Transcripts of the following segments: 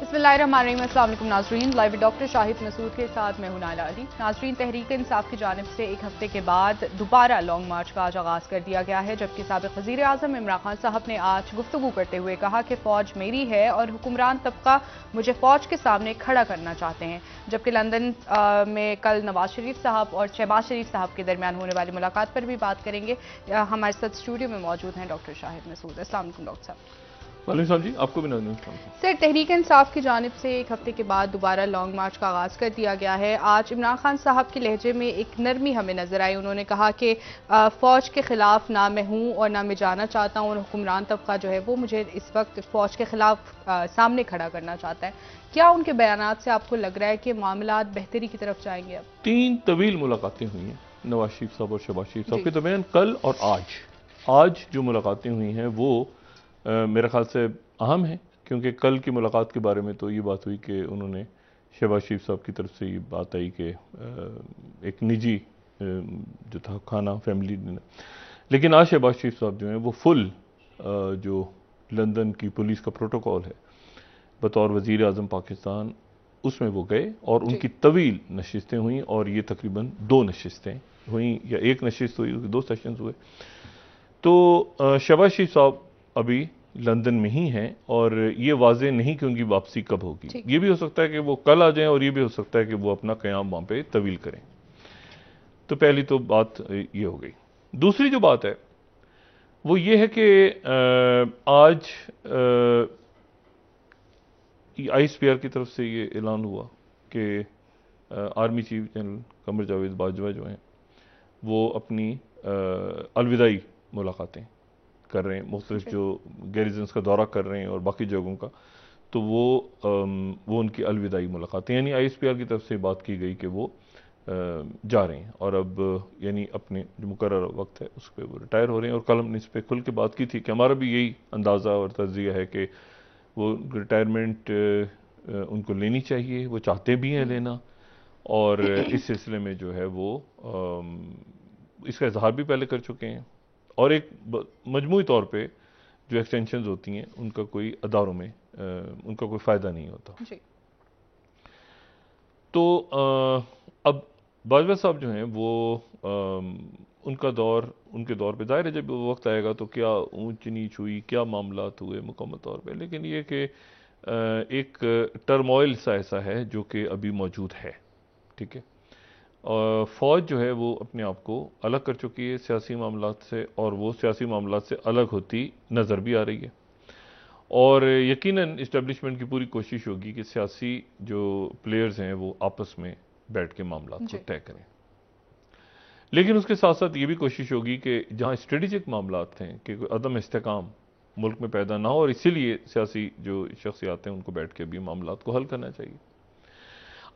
बिस्मिल्लाहिर्रहमानिर्रहीम। अस्सलाम वालेकुम नाज़रीन, लाइव डॉक्टर शाहिद मसूद के साथ मैं हूं नाइला अली। नाज़रीन, तहरीक इंसाफ की जानिब से एक हफ्ते के बाद दोबारा लॉन्ग मार्च का आज आगाज़ कर दिया गया है, जबकि साबिक़ वज़ीर आज़म इमरान खान साहब ने आज गुफ्तगू करते हुए कहा कि फ़ौज मेरी है और हुक्मरान तबका मुझे फ़ौज के सामने खड़ा करना चाहते हैं। जबकि लंदन में कल नवाज शरीफ साहब और शहबाज शरीफ साहब के दरमियान होने वाली मुलाकात पर भी बात करेंगे। हमारे साथ स्टूडियो में मौजूद हैं डॉक्टर शाहिद मसूद। अस्सलाम वालेकुम डॉक्टर साहब। साहब जी, आपको भी नजर। सर, तहरीक इंसाफ की जानिब से एक हफ्ते के बाद दोबारा लॉन्ग मार्च का आगाज़ कर दिया गया है। आज इमरान खान साहब के लहजे में एक नरमी हमें नजर आई। उन्होंने कहा कि फ़ौज के खिलाफ ना मैं हूँ और ना मैं जाना चाहता हूँ, और हुक्मरान तबका जो है वो मुझे इस वक्त फ़ौज के खिलाफ सामने खड़ा करना चाहता है। क्या उनके बयानात से आपको लग रहा है कि मामलात बेहतरी की तरफ जाएंगे? अब 3 तवील मुलाकातें हुई हैं नवाज शरीफ साहब और शहबाज शरीफ साहब के दरमियान, कल और आज जो मुलाकातें हुई हैं वो मेरे ख्याल से अहम है, क्योंकि कल की मुलाकात के बारे में तो ये बात हुई कि उन्होंने शहबाज शरीफ साहब की तरफ से ये बात आई कि एक निजी जो था खाना फैमिली डिनर, लेकिन आज शहबाज शरीफ साहब जो हैं वो फुल जो लंदन की पुलिस का प्रोटोकॉल है बतौर वज़ीर आज़म पाकिस्तान, उसमें वो गए और उनकी तवील नशिस्तें हुई, और ये तकरीबन 2 नशिस्तें हुई या एक नशिस्त हुई, 2 सेशंस हुए। तो शहबाज शरीफ साहब अभी लंदन में ही हैं और ये वाज़ेह नहीं कि उनकी वापसी कब होगी। ये भी हो सकता है कि वो कल आ जाएं और ये भी हो सकता है कि वो अपना क़याम वहाँ पे तवील करें। तो पहली तो बात ये हो गई। दूसरी जो बात है वो ये है कि आज ISPR की तरफ से ये ऐलान हुआ कि army chief general Qamar Javed Bajwa जो हैं वो अपनी अलविदाई मुलाकातें कर रहे हैं, मुख्तलिफ जो गैरिजन्स का दौरा कर रहे हैं और बाकी जगहों का, तो वो उनकी अलविदाई मुलाकातें, यानी ISPR की तरफ से बात की गई कि वो जा रहे हैं और अब यानी अपने जो मुकर्रर वक्त है उस पर वो रिटायर हो रहे हैं। और कल हमने इस पर खुल के बात की थी कि हमारा भी यही अंदाज़ा और तज्ज़िया है कि वो रिटायरमेंट उनको लेनी चाहिए, वो चाहते भी हैं लेना, और इस सिलसिले में जो है वो इसका इजहार भी पहले कर चुके हैं। और एक मजमूई तौर पे जो एक्सटेंशंस होती हैं उनका कोई अदारों में उनका कोई फ़ायदा नहीं होता जी। तो अब बाजवा साहब जो हैं वो उनके दौर पे ज़ाहिर है जब वो वक्त आएगा तो क्या ऊंच नीच हुई, क्या मामलात हुए मुकम्मल तौर पे, लेकिन ये कि एक टर्मोइल सा ऐसा है जो कि अभी मौजूद है। ठीक है, फ़ौज जो है वो अपने आप को अलग कर चुकी है सियासी मामलात से, और वो सियासी मामलात से अलग होती नज़र भी आ रही है। और यकीनन इस्टेब्लिशमेंट की पूरी कोशिश होगी कि सियासी जो प्लेयर्स हैं वो आपस में बैठ के मामलात को तय करें, लेकिन उसके साथ साथ ये भी कोशिश होगी कि जहाँ स्ट्रेटेजिक मामलात हैं कि कोई अदम इस्तेकाम मुल्क में पैदा ना हो, और इसीलिए सियासी जो शख्सियात हैं उनको बैठ के भी मामलात को हल करना चाहिए।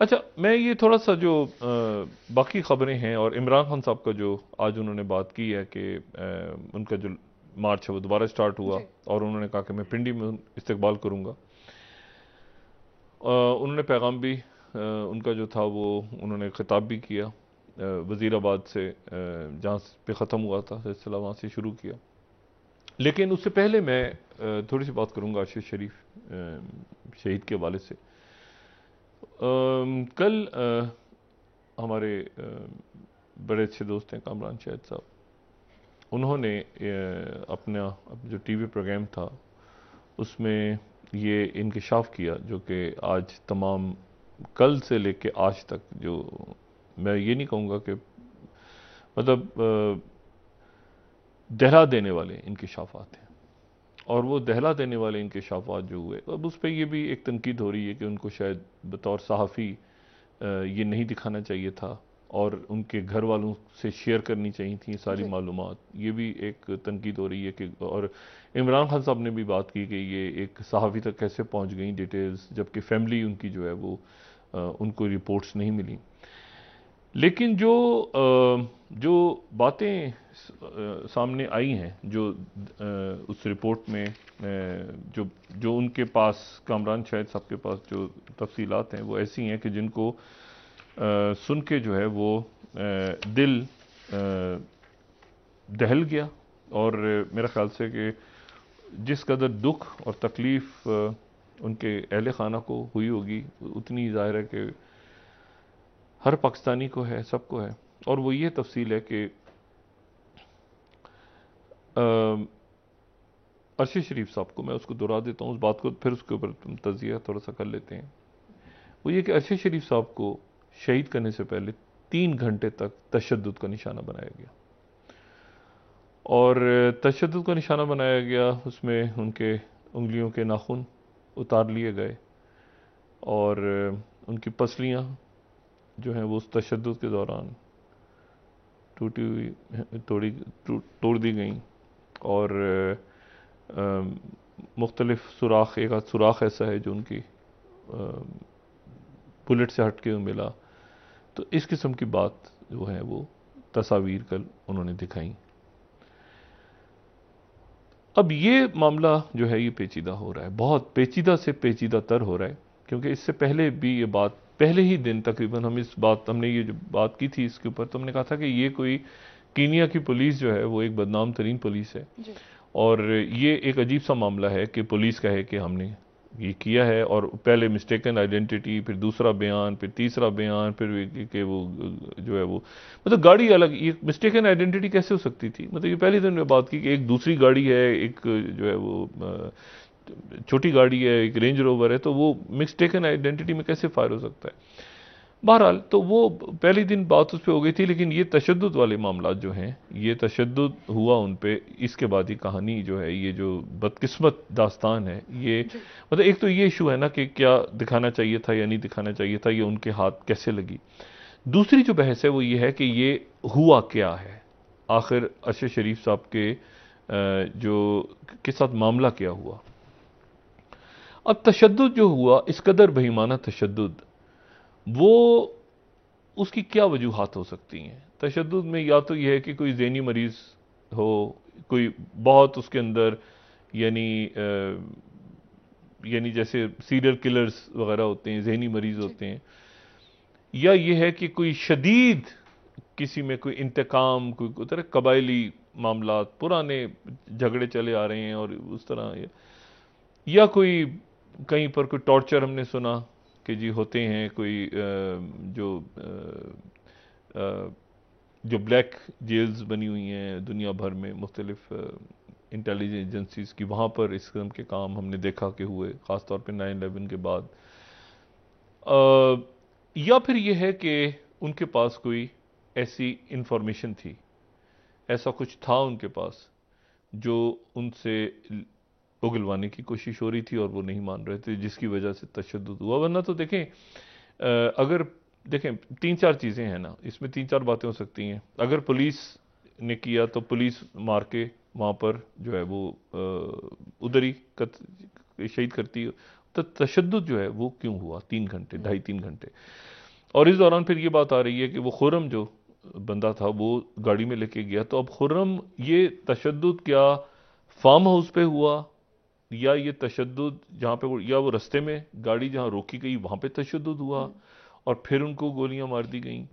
अच्छा, मैं ये थोड़ा सा जो बाकी खबरें हैं और इमरान खान साहब का जो आज उन्होंने बात की है कि उनका जो मार्च है वो दोबारा स्टार्ट हुआ और उन्होंने कहा कि मैं पिंडी में इस्तकबाल करूँगा। उन्होंने पैगाम भी उनका जो था वो उन्होंने खिताब भी किया वज़ीराबाद से, जहाँ पे ख़त्म हुआ था सिलसिला वहाँ से शुरू किया। लेकिन उससे पहले मैं थोड़ी सी बात करूँगा आशीष शरीफ शहीद के हवाले से। कल हमारे बड़े अच्छे दोस्त हैं कामरान शाहिद साहब, उन्होंने अपना जो TV प्रोग्राम था उसमें ये इंकशाफ किया जो कि आज तमाम कल से लेके आज तक, जो मैं ये नहीं कहूँगा कि मतलब दहला देने वाले इंकशाफात हैं, और वो दहला देने वाले इंकशाफात जो हुए, अब उस पर ये भी एक तनकीद हो रही है कि उनको शायद बतौर सहाफ़ी ये नहीं दिखाना चाहिए था और उनके घर वालों से शेयर करनी चाहिए थी सारी मालूमात। ये भी एक तनकीद हो रही है कि, और इमरान खान साहब ने भी बात की कि ये एक सहाफ़ी तक कैसे पहुंच गई डिटेल्स, जबकि फैमिली उनकी जो है वो उनको रिपोर्ट्स नहीं मिली। लेकिन जो बातें सामने आई हैं, जो उस रिपोर्ट में जो उनके पास कामरान शाहिद साहब के पास जो तफसीलात हैं वो ऐसी हैं कि जिनको सुन के जो है वो दिल दहल गया, और मेरा ख्याल से कि जिस कदर दुख और तकलीफ़ उनके अहले खाना को हुई होगी उतनी ज़ाहिर है कि हर पाकिस्तानी को है, सबको है। और वो ये तफसील है कि अरशद शरीफ साहब को, मैं उसको दोहरा देता हूँ उस बात को, फिर उसके ऊपर तुम तजिया थोड़ा सा कर लेते हैं। वो ये कि अरशद शरीफ साहब को शहीद करने से पहले 3 घंटे तक तशद्दुद का निशाना बनाया गया, और तशद्दुद का निशाना बनाया गया, उसमें उनके उंगलियों के नाखून उतार लिए गए और उनकी पसलियाँ जो हैं वो उस तशद्दुद के दौरान टूटी हुई तोड़ दी गई, और मुख्तलिफ सुराख, एक आध सुराख ऐसा है जो उनकी बुलेट से हट के मिला। तो इस किस्म की बात जो है वो तस्वीर कल उन्होंने दिखाई। अब ये मामला जो है ये पेचीदा हो रहा है, बहुत पेचीदा से पेचीदा तर हो रहा है, क्योंकि इससे पहले भी ये बात, पहले ही दिन तकरीबन हमने ये जो बात की थी इसके ऊपर, तो हमने कहा था कि ये कोई कीनिया की पुलिस जो है वो एक बदनाम तरीन पुलिस है, और ये एक अजीब सा मामला है कि पुलिस कहे कि हमने ये किया है, और पहले मिस्टेकन आइडेंटिटी, फिर दूसरा बयान, फिर तीसरा बयान, फिर कि वो जो है वो मतलब गाड़ी अलग, ये मिस्टेकन आइडेंटिटी कैसे हो सकती थी? मतलब ये पहले दिन में बात की कि एक दूसरी गाड़ी है, एक जो है वो छोटी गाड़ी है, एक रेंज रोवर है, तो वो मिस्टेकन आइडेंटिटी में कैसे फायर हो सकता है? बहरहाल तो वो पहली दिन बात उस पर हो गई थी, लेकिन ये तशद्दुद वाले मामला जो हैं, ये तशद्दुद हुआ उन पे, इसके बाद ही कहानी जो है, ये जो बदकिस्मत दास्तान है, ये मतलब एक तो ये इशू है ना कि क्या दिखाना चाहिए था या नहीं दिखाना चाहिए था, ये उनके हाथ कैसे लगी। दूसरी जो बहस है वो ये है कि ये हुआ क्या है, आखिर अरशद शरीफ साहब के जो के साथ मामला क्या हुआ। अब तशद्दुद जो हुआ, इस कदर बेईमाना तशद्दुद, वो उसकी क्या वजूहात हो सकती हैं? तशद्दुद में या तो यह है कि कोई ज़हनी मरीज हो, कोई बहुत उसके अंदर यानी जैसे सीरियल किलर्स वगैरह होते हैं, ज़हनी मरीज होते हैं, या यह है कि कोई शदीद किसी में कोई इंतकाम, कोई तरह कबायली मामला, पुराने झगड़े चले आ रहे हैं और उस तरह, या कोई कहीं पर कोई टॉर्चर हमने सुना कि जी होते हैं, कोई जो ब्लैक जेल्स बनी हुई हैं दुनिया भर में, मुख्तलिफ इंटेलिजेंस एजेंसीज की, वहाँ पर इस किस्म के काम हमने देखा कि हुए, ख़ासतौर पर 9/11 के बाद। या फिर यह है कि उनके पास कोई ऐसी इंफॉर्मेशन थी, ऐसा कुछ था उनके पास जो उनसे उगलवाने की कोशिश हो रही थी और वो नहीं मान रहे थे, जिसकी वजह से तशद्दुद हुआ। वरना तो देखें, अगर देखें 3-4 चीज़ें हैं ना, इसमें 3-4 बातें हो सकती हैं। अगर पुलिस ने किया तो पुलिस मार के वहाँ पर जो है वो उधर ही शहीद करती है, तो तशद्दुद जो है वो क्यों हुआ 3 घंटे, 2.5-3 घंटे? और इस दौरान फिर ये बात आ रही है कि वो खुर्रम जो बंदा था वो गाड़ी में लेके गया, तो अब खुर्रम, ये तशद्दुद क्या फार्म हाउस पे हुआ, या ये तशद्दुद जहाँ पे या वो रास्ते में गाड़ी जहाँ रोकी गई वहाँ पे तशद्दुद हुआ और फिर उनको गोलियां मार दी गई?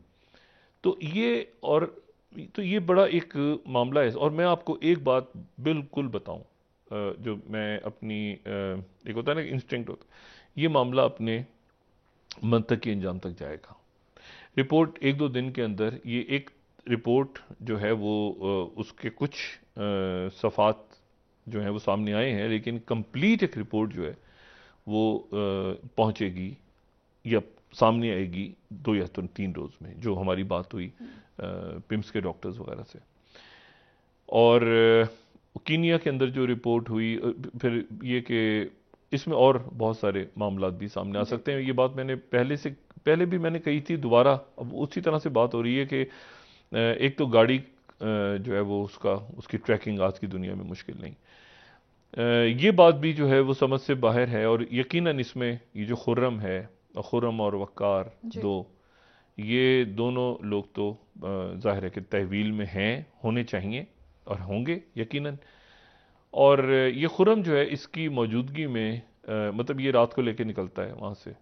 तो ये बड़ा एक मामला है। और मैं आपको एक बात बिल्कुल बताऊं, जो मैं अपनी एक होता है ना इंस्टिंक्ट होता, ये मामला अपने मंतकी अंजाम तक जाएगा। रिपोर्ट 1-2 दिन के अंदर, ये एक रिपोर्ट जो है वो उसके कुछ सफ़ात जो है वो सामने आए हैं, लेकिन कंप्लीट एक रिपोर्ट जो है वो पहुंचेगी या सामने आएगी 2 या 3 रोज में, जो हमारी बात हुई पिम्स के डॉक्टर्स वगैरह से। और कीनिया के अंदर जो रिपोर्ट हुई, फिर ये कि इसमें और बहुत सारे मामला भी सामने आ सकते हैं। ये बात मैंने पहले भी मैंने कही थी, दोबारा अब उसी तरह से बात हो रही है कि एक तो गाड़ी जो है वो उसकी ट्रैकिंग आज की दुनिया में मुश्किल नहीं, ये बात भी जो है वो समझ से बाहर है। और यकीनन इसमें ये जो खुर्रम है, खुर्रम और वक़ार ये दोनों लोग तो ज़ाहिर है कि तहवील में हैं, होने चाहिए और होंगे यकीनन। और ये खुर्रम जो है इसकी मौजूदगी में मतलब ये रात को लेके निकलता है वहाँ से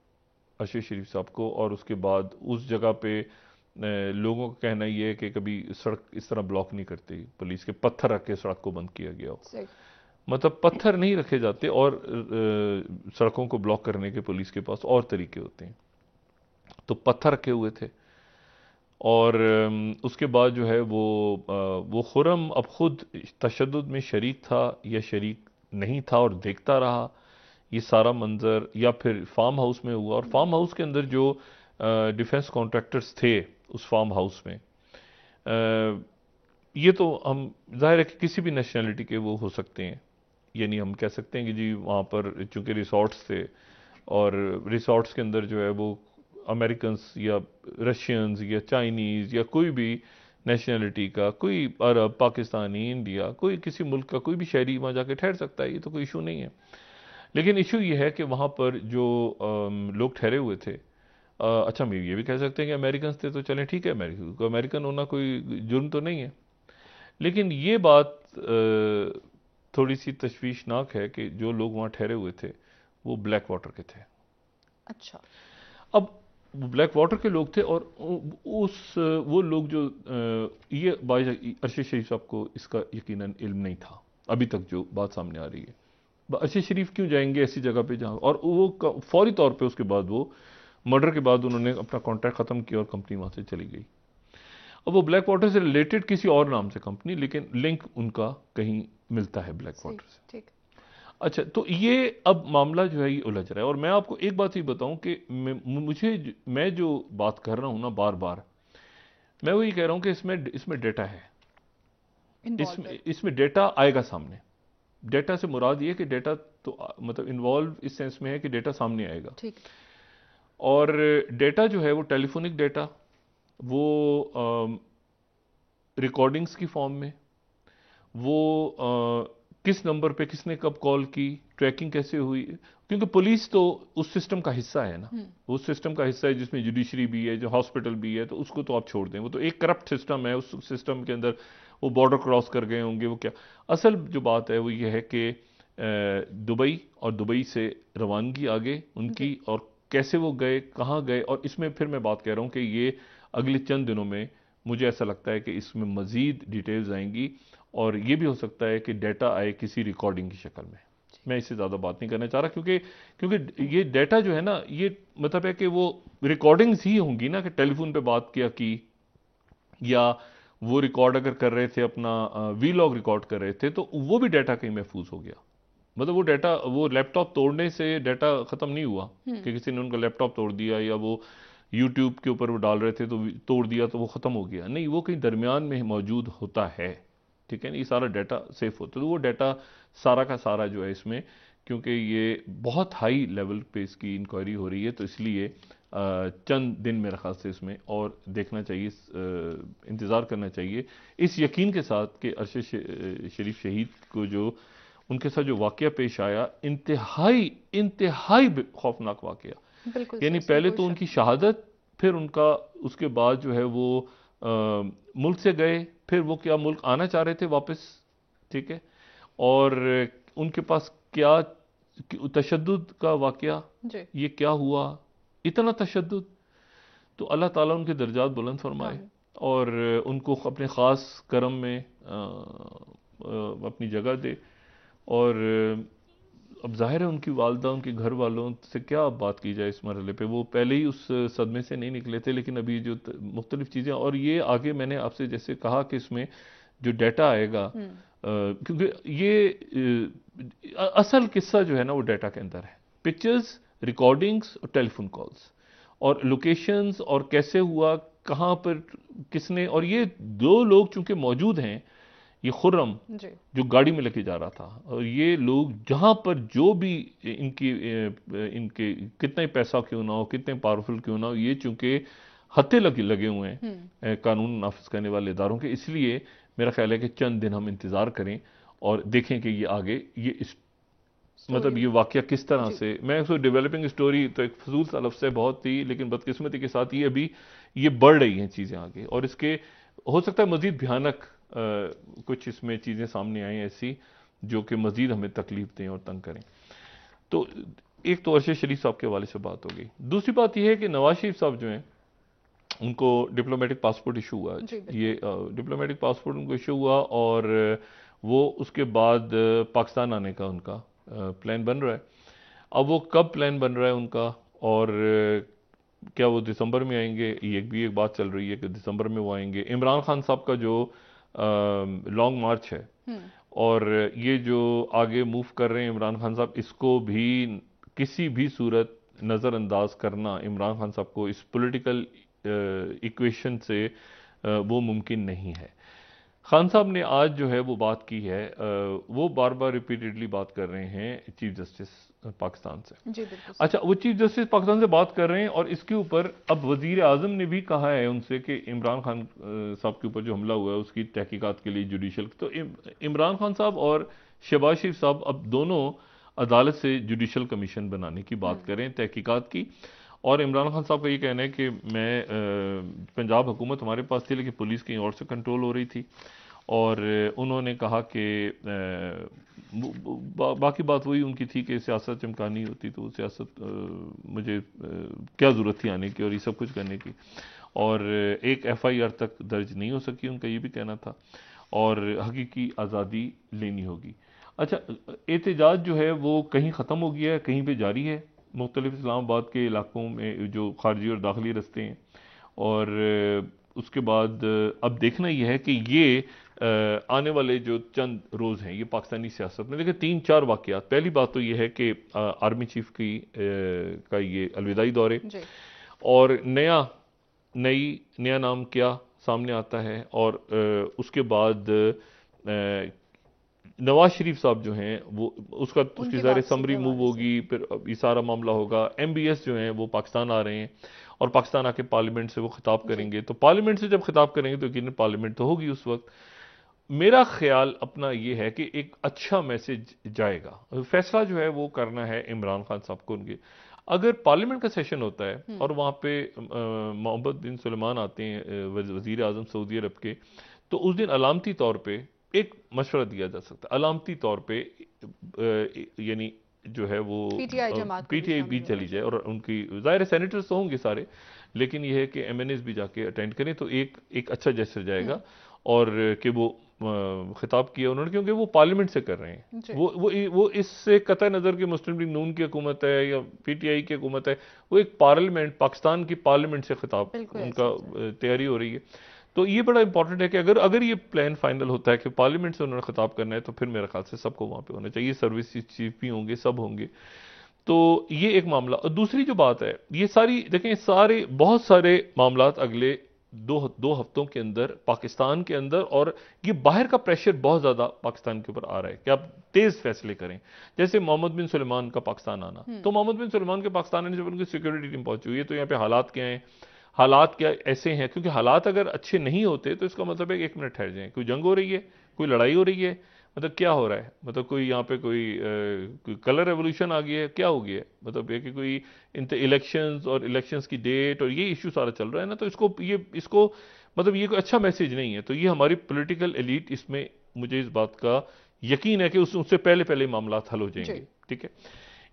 अरशद शरीफ साहब को, और उसके बाद उस जगह पे लोगों का कहना ये है कि कभी सड़क इस तरह ब्लॉक नहीं करती पुलिस, के पत्थर रख के सड़क को बंद किया गया हो। मतलब पत्थर नहीं रखे जाते और सड़कों को ब्लॉक करने के पुलिस के पास और तरीके होते हैं। तो पत्थर रखे हुए थे और उसके बाद जो है वो खुर्रम अब खुद तशद्दुद में शरीक था या शरीक नहीं था और देखता रहा ये सारा मंजर, या फिर फार्म हाउस में हुआ। और फार्म हाउस के अंदर जो डिफेंस कॉन्ट्रैक्टर्स थे उस फार्म हाउस में, ये तो हम जाहिर है कि किसी भी नेशनैलिटी के वो हो सकते हैं, यानी हम कह सकते हैं कि जी वहाँ पर चूंकि रिसोर्ट्स थे और रिसोर्ट्स के अंदर जो है वो अमेरिकन्स या रशियंस या चाइनीज़ या कोई भी नेशनैलिटी का, कोई अरब, पाकिस्तानी, इंडिया, कोई किसी मुल्क का कोई भी शहरी वहाँ जाके ठहर सकता है, ये तो कोई इशू नहीं है। लेकिन इशू ये है कि वहाँ पर जो लोग ठहरे हुए थे, अच्छा हम ये भी कह सकते हैं कि अमेरिकन थे तो चलें ठीक है, अमेरिकन होना कोई जुर्म तो नहीं है। लेकिन ये बात थोड़ी सी तशवीशनाक है कि जो लोग वहाँ ठहरे हुए थे वो ब्लैक वाटर के थे। अच्छा, अब ब्लैक वाटर के लोग थे और वो लोग जो ये अरशद शरीफ साहब को इसका यकीनन इल्म नहीं था अभी तक, जो बात सामने आ रही है। अरशद शरीफ क्यों जाएंगे ऐसी जगह पे जहाँ, और वो फौरी तौर पे उसके बाद वो मर्डर के बाद उन्होंने अपना कॉन्ट्रैक्ट खत्म किया और कंपनी वहां से चली गई। अब वो ब्लैक वाटर से रिलेटेड किसी और नाम से कंपनी, लेकिन लिंक उनका कहीं मिलता है ब्लैक वाटर से। ठीक। अच्छा, तो ये अब मामला जो है ये उलझ रहा है। और मैं आपको एक बात ही बताऊं कि मैं जो बात कर रहा हूं ना बार बार, मैं वही कह रहा हूं कि इसमें डेटा है, इसमें डेटा आएगा सामने। डेटा से मुराद ये कि डेटा तो मतलब इन्वॉल्व इस सेंस में है कि डेटा सामने आएगा। ठीक। और डेटा जो है वो टेलीफोनिक डेटा, वो रिकॉर्डिंग्स की फॉर्म में, वो किस नंबर पे किसने कब कॉल की, ट्रैकिंग कैसे हुई, क्योंकि पुलिस तो उस सिस्टम का हिस्सा है ना, उस सिस्टम का हिस्सा है जिसमें जुडिशरी भी है, जो हॉस्पिटल भी है, तो उसको तो आप छोड़ दें, वो तो एक करप्ट सिस्टम है। उस सिस्टम के अंदर वो बॉर्डर क्रॉस कर गए होंगे, वो क्या। असल जो बात है वो ये है कि दुबई और दुबई से रवानगी आगे उनकी, और कैसे वो गए, कहाँ गए। और इसमें फिर मैं बात कह रहा हूँ कि ये अगले चंद दिनों में मुझे ऐसा लगता है कि इसमें मजीद डिटेल्स आएंगी, और ये भी हो सकता है कि डेटा आए किसी रिकॉर्डिंग की शक्ल में। मैं इससे ज़्यादा बात नहीं करना चाह रहा, क्योंकि ये डेटा जो है ना, ये मतलब है कि वो रिकॉर्डिंग्स ही होंगी ना, कि टेलीफोन पे बात किया की, या वो रिकॉर्ड अगर कर रहे थे अपना वीलॉग रिकॉर्ड कर रहे थे, तो वो भी डेटा कहीं महफूज हो गया। मतलब वो डेटा, वो लैपटॉप तोड़ने से डेटा खत्म नहीं हुआ कि किसी ने उनका लैपटॉप तोड़ दिया, या वो यूट्यूब के ऊपर वो डाल रहे थे तो तोड़ दिया तो वो खत्म हो गया। नहीं, वो कहीं दरमियान में मौजूद होता है। ठीक है ना, ये सारा डाटा सेफ होता है। तो वो डाटा सारा का सारा जो है इसमें, क्योंकि ये बहुत हाई लेवल पे इसकी इंक्वायरी हो रही है, तो इसलिए चंद दिन मेरे ख्याल से इसमें और देखना चाहिए, इंतज़ार करना चाहिए, इस यकीन के साथ कि अरशद शरीफ शहीद को जो उनके साथ जो वाकया पेश आया, इंतहाई इंतहाई खौफनाक वाकया। यानी पहले तो उनकी शहादत, फिर उनका उसके बाद जो है वो मुल्क से गए, फिर वो क्या मुल्क आना चाह रहे थे वापस, ठीक है, और उनके पास क्या तशद्दुद का वाकया, ये क्या हुआ, इतना तशद्दुद। तो अल्लाह ताला उनके दर्जात बुलंद फरमाए और उनको अपने ख़ास करम में अपनी जगह दे। और अब जाहिर है उनकी वालदा, उनके घर वालों से क्या बात की जाए इस मरहले पे, वो पहले ही उस सदमे से नहीं निकले थे, लेकिन अभी जो मुख्तलिफ चीज़ें, और ये आगे मैंने आपसे जैसे कहा कि इसमें जो डाटा आएगा, क्योंकि ये असल किस्सा जो है ना वो डाटा के अंदर है, पिक्चर्स, रिकॉर्डिंग्स और टेलीफोन कॉल्स और लोकेशंस, और कैसे हुआ, कहाँ पर किसने। और ये दो लोग चूंकि मौजूद हैं, ये खुर्रम जो गाड़ी में लेके जा रहा था, और ये लोग जहां पर जो भी इनके कितना ही पैसा क्यों ना हो, कितने पावरफुल क्यों ना हो, ये चूंकि हत्थे लगे हुए हैं कानून नाफिज करने वाले इदारों के, इसलिए मेरा ख्याल है कि चंद दिन हम इंतजार करें और देखें कि ये आगे ये मतलब ये वाकया किस तरह से। मैं उसको डेवलपिंग स्टोरी तो एक फजूल सा लफ्ज़ है बहुत ही, लेकिन बदकिस्मती के साथ ये अभी ये बढ़ रही हैं चीज़ें आगे, और इसके हो सकता है मजीद भयानक कुछ इसमें चीज़ें सामने आई ऐसी जो कि मजीद हमें तकलीफ दें और तंग करें। तो एक तो अरशद शरीफ साहब के हवाले से बात हो गई। दूसरी बात यह है कि नवाज शरीफ साहब जो हैं उनको डिप्लोमेटिक पासपोर्ट इशू हुआ। ये डिप्लोमेटिक पासपोर्ट उनको इशू हुआ, और वो उसके बाद पाकिस्तान आने का उनका प्लान बन रहा है। अब वो कब प्लान बन रहा है उनका, और क्या वो दिसंबर में आएंगे, ये भी एक बात चल रही है कि दिसंबर में वो आएंगे। इमरान खान साहब का जो लॉन्ग मार्च है और ये जो आगे मूव कर रहे हैं इमरान खान साहब, इसको भी किसी भी सूरत नज़रअंदाज करना इमरान खान साहब को इस पॉलिटिकल इक्वेशन से वो मुमकिन नहीं है। खान साहब ने आज जो है वो बात की है, वो बार बार रिपीटेडली बात कर रहे हैं चीफ जस्टिस पाकिस्तान से। जी बिल्कुल। अच्छा, वो चीफ जस्टिस पाकिस्तान से बात कर रहे हैं और इसके ऊपर अब वजीर आजम ने भी कहा है उनसे कि इमरान खान साहब के ऊपर जो हमला हुआ है उसकी तहकीकात के लिए जुडिशल, तो इमरान खान साहब और शहबाज शरीफ साहब अब दोनों अदालत से जुडिशल कमीशन बनाने की बात करें, तहकीकात की। और इमरान खान साहब का ये कहना है कि मैं पंजाब हुकूमत हमारे पास थी लेकिन पुलिस कहीं और से कंट्रोल हो रही थी, और उन्होंने कहा कि बाकी बात वही उनकी थी कि सियासत चमकानी होती तो सियासत मुझे क्या ज़रूरत थी आने की और ये सब कुछ करने की, और एक FIR तक दर्ज नहीं हो सकी, उनका ये भी कहना था, और हकीकी आज़ादी लेनी होगी। अच्छा, एहतजाज जो है वो कहीं ख़त्म हो गया है, कहीं पे जारी है मुख्तलिफ इस्लामाबाद के इलाकों में जो खारजी और दाखिली रस्ते हैं, और उसके बाद अब देखना यह है कि ये आने वाले जो चंद रोज़ हैं ये पाकिस्तानी सियासत में देखिए 3-4 वाक़यात। पहली बात तो ये है कि आर्मी चीफ की का ये अलविदाई दौरे, और नया नाम क्या सामने आता है, और उसके बाद नवाज शरीफ साहब जो हैं वो उसकी सारी समरी मूव होगी, फिर ये सारा मामला होगा। MBS जो हैं वो पाकिस्तान आ रहे हैं और पाकिस्तान आके पार्लियामेंट से वो खिताब करेंगे, तो पार्लियामेंट से जब खिताब करेंगे तो यकीनन पार्लियामेंट तो होगी उस वक्त। मेरा ख्याल अपना ये है कि एक अच्छा मैसेज जाएगा। फैसला जो है वो करना है इमरान खान साहब को उनके। अगर पार्लियामेंट का सेशन होता है और वहाँ पे मोहम्मद बिन सुलेमान आते हैं वजीर आजम सऊदी अरब के, तो उस दिन अलामती तौर पे एक मशवरा दिया जा सकता है, अलामती तौर पे यानी जो है वो PTI भी चली जाए, और उनकी ज़ाहिर सेनेटर्स तो होंगे सारे, लेकिन यह है कि MNAs भी जाके अटेंड करें, तो एक अच्छा जेस्चर जाएगा। और कि वो खिताब किया उन्होंने, क्योंकि वो पार्लियामेंट से कर रहे हैं, वो इससे कतई नज़र कि मुस्लिम लीग नून की हुकूमत है या PTI की हुकूमत है, वो एक पार्लियामेंट, पाकिस्तान की पार्लियामेंट से खिताब उनका तैयारी हो रही है। तो ये बड़ा इंपॉर्टेंट है कि अगर ये प्लान फाइनल होता है कि पार्लियामेंट से उन्होंने खिताब करना है, तो फिर मेरे ख्याल से सबको वहाँ पे होना चाहिए, सर्विस चीफ भी होंगे, सब होंगे। तो ये एक मामला। और दूसरी जो बात है, ये सारी देखें, बहुत सारे मामला अगले दो हफ्तों के अंदर पाकिस्तान के अंदर, और ये बाहर का प्रेशर बहुत ज्यादा पाकिस्तान के ऊपर आ रहा है कि आप तेज फैसले करें। जैसे मोहम्मद बिन सुलेमान का पाकिस्तान आना, तो मोहम्मद बिन सुलेमान के पाकिस्तान आने से उनकी सिक्योरिटी टीम पहुंची हुई है, तो यहाँ पे हालात क्या हैं, हालात क्या ऐसे हैं, क्योंकि हालात अगर अच्छे नहीं होते तो इसका मतलब है 1 मिनट ठहर जाएं, कोई जंग हो रही है, कोई लड़ाई हो रही है, मतलब क्या हो रहा है, मतलब कोई यहाँ पे कोई कलर रेवोल्यूशन आ गया है, क्या हो गया है, मतलब ये कि कोई इलेक्शंस और इलेक्शंस की डेट और ये इशू सारा चल रहा है ना, तो इसको मतलब ये कोई अच्छा मैसेज नहीं है। तो ये हमारी पॉलिटिकल एलीट, इसमें मुझे इस बात का यकीन है कि उससे पहले पहले मामला हल हो जाएंगे। ठीक है,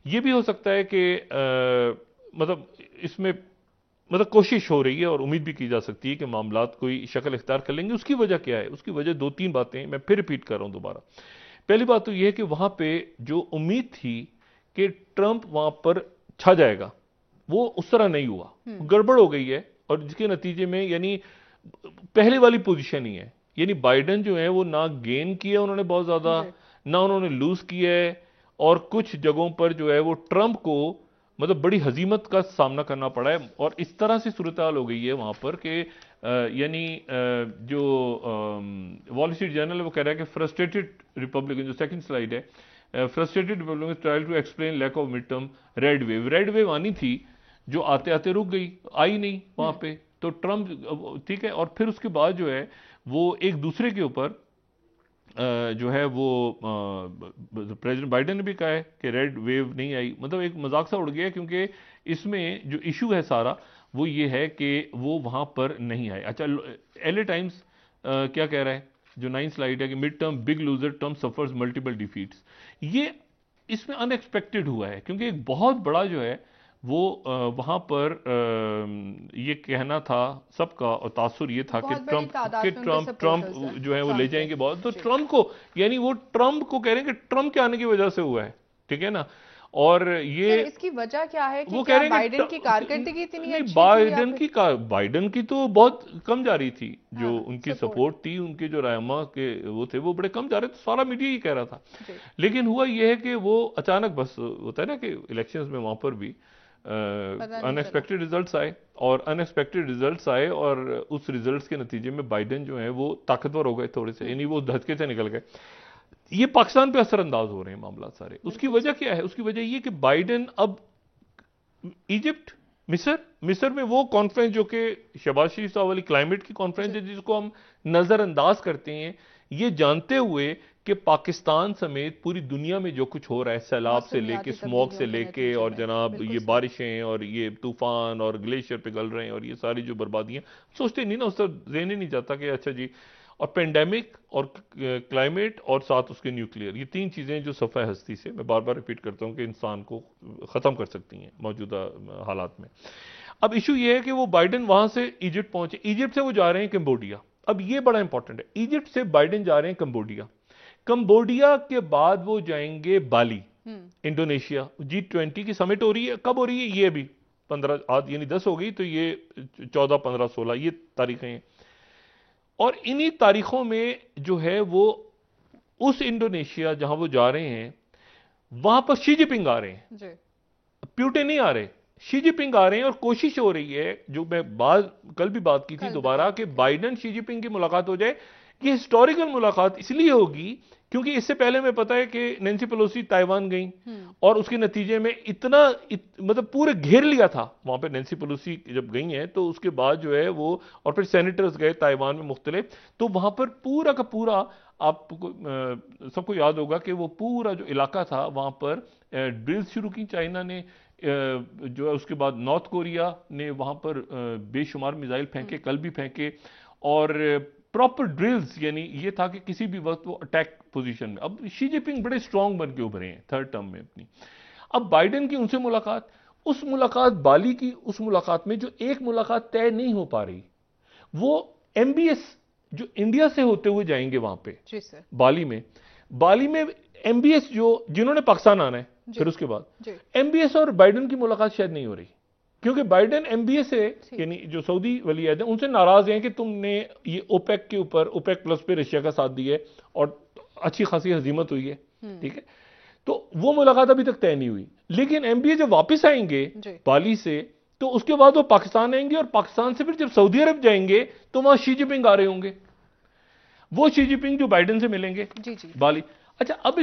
ये भी हो सकता है कि मतलब इसमें मतलब कोशिश हो रही है और उम्मीद भी की जा सकती है कि मामलात कोई शक्ल इख्तियार कर लेंगे। उसकी वजह क्या है? उसकी वजह 2-3 बातें मैं फिर रिपीट कर रहा हूं दोबारा। पहली बात तो यह है कि वहां पे जो उम्मीद थी कि ट्रंप वहां पर छा जाएगा, वो उस तरह नहीं हुआ, गड़बड़ हो गई है, और जिसके नतीजे में यानी पहले वाली पोजीशन ही है, यानी बाइडेन जो है वो ना गेन किया उन्होंने बहुत ज्यादा, ना उन्होंने लूज किया है, और कुछ जगहों पर जो है वो ट्रंप को मतलब बड़ी हजीमत का सामना करना पड़ा है। और इस तरह से सूरत हाल हो गई है वहां पर कि यानी जो वॉल स्ट्रीट जर्नल है वो कह रहा है कि फ्रस्ट्रेटेड रिपब्लिकन, जो सेकंड स्लाइड है, frustrated Republican trial to explain lack of mid term red wave आनी थी जो आते आते रुक गई, आई नहीं वहां पे, तो ट्रंप ठीक है। और फिर उसके बाद जो है वो एक दूसरे के ऊपर जो है वो प्रेसिडेंट बाइडेन ने भी कहा है कि रेड वेव नहीं आई, मतलब एक मजाक सा उड़ गया, क्योंकि इसमें जो इशू है सारा वो ये है कि वो वहां पर नहीं आए। अच्छा, LA टाइम्स क्या कह रहा है, जो 9 स्लाइड है कि mid term big loser, Trump suffers multiple defeats. ये इसमें अनएक्सपेक्टेड हुआ है, क्योंकि एक बहुत बड़ा जो है वो वहाँ पर ये कहना था सबका और तासुर ये था कि ट्रम्प जो है वो ले जाएंगे बहुत, तो ट्रम्प को, यानी वो ट्रम्प को कह रहे हैं कि ट्रम्प के आने की वजह से हुआ है, ठीक है ना। और ये इसकी वजह क्या है कि वो क्या कह रहे हैं बाइडेन की कारकर्दगी इतनी अच्छी थी? बाइडेन की तो बहुत कम जा रही थी, जो उनकी सपोर्ट थी, उनके जो रहमा के वो थे वो बड़े कम जा रहे थे, सारा मीडिया ही कह रहा था। लेकिन हुआ ये है कि वो अचानक, बस होता है ना कि इलेक्शंस में वहां पर भी अनएक्सपेक्टेड रिजल्ट्स आए, और अनएक्सपेक्टेड रिजल्ट्स आए, और उस रिजल्ट्स के नतीजे में बाइडेन जो है वो ताकतवर हो गए थोड़े से, यानी वो धचके से निकल गए। ये पाकिस्तान पे असरअंदाज हो रहे हैं मामला सारे। उसकी वजह क्या है? उसकी वजह ये कि बाइडेन अब इजिप्ट, मिस्र में वो कॉन्फ्रेंस जो कि शहबाज शरीफ साहब वाली क्लाइमेट की कॉन्फ्रेंस है, जिसको हम नजरअंदाज करते हैं, ये जानते हुए कि पाकिस्तान समेत पूरी दुनिया में जो कुछ हो रहा है, सैलाब से लेके, स्मॉग से लेके, और जनाब ये बारिशें और ये तूफान और ग्लेशियर पिघल रहे हैं और ये सारी जो बर्बादियां, सोचते नहीं ना, उस तरफ ज़हन नहीं जाता कि अच्छा जी, और पेंडेमिक और क्लाइमेट और साथ उसके न्यूक्लियर, ये तीन चीजें जो सफ़े हस्ती से, मैं बार बार रिपीट करता हूं कि इंसान को खत्म कर सकती हैं मौजूदा हालात में। अब इशू ये है कि वो बाइडेन वहां से इजिप्ट पहुंचे, इजिप्ट से वो जा रहे हैं कंबोडिया। अब ये बड़ा इंपॉर्टेंट है, इजिप्ट से बाइडेन जा रहे हैं कंबोडिया, कंबोडिया के बाद वो जाएंगे बाली, इंडोनेशिया। G20 की समिट हो रही है, कब हो रही है? ये भी 15 आज यानी 10 हो गई, तो ये 14, 15, 16 ये तारीखें हैं। और इन्हीं तारीखों में जो है वो उस इंडोनेशिया जहां वो जा रहे हैं, वहां पर शी जिनपिंग आ रहे हैं, प्यूटिन नहीं आ रहे, शी जिनपिंग आ रहे हैं। और कोशिश हो रही है, जो मैं कल भी बात की थी दोबारा, कि बाइडेन शी जिनपिंग की मुलाकात हो जाए। ये हिस्टोरिकल मुलाकात इसलिए होगी क्योंकि इससे पहले मैं पता है कि नैन्सी पेलोसी ताइवान गई, और उसके नतीजे में मतलब पूरे घेर लिया था वहां पे। नैन्सी पेलोसी जब गई हैं तो उसके बाद जो है वो, और फिर सेनेटर्स गए ताइवान में मुख्तलिफ, तो वहां पर पूरा का पूरा, आपको सबको याद होगा कि वो पूरा जो इलाका था वहां पर ड्रिल्स शुरू की चाइना ने, जो है उसके बाद नॉर्थ कोरिया ने वहां पर बेशुमार मिसाइल फेंके, कल भी फेंके, और प्रॉपर ड्रिल्स, यानी ये था कि किसी भी वक्त वो अटैक पोजीशन में। अब शी जिनपिंग बड़े स्ट्रांग बन के उभरे हैं थर्ड टर्म में अपनी। अब बाइडेन की उनसे मुलाकात, उस मुलाकात बाली की, उस मुलाकात में जो एक मुलाकात तय नहीं हो पा रही, वो MBS जो इंडिया से होते हुए जाएंगे वहां पे बाली में MBS जिन्होंने पाकिस्तान आना है, फिर उसके बाद MBS और बाइडेन की मुलाकात शायद नहीं हो रही, क्योंकि बाइडेन MBS से, यानी जो सऊदी वलीअहद है, उनसे नाराज हैं कि तुमने ये ओपेक के ऊपर, ओपेक प्लस पे रशिया का साथ दिया है और अच्छी खासी हजीमत हुई है, ठीक है। तो वो मुलाकात अभी तक तय नहीं हुई। लेकिन MBS जब वापस आएंगे बाली से, तो उसके बाद वो पाकिस्तान आएंगे, और पाकिस्तान से फिर जब सऊदी अरब जाएंगे तो वहां शी जिनपिंग आ रहे होंगे, वो शी जिनपिंग जो बाइडेन से मिलेंगे बाली। अच्छा, अब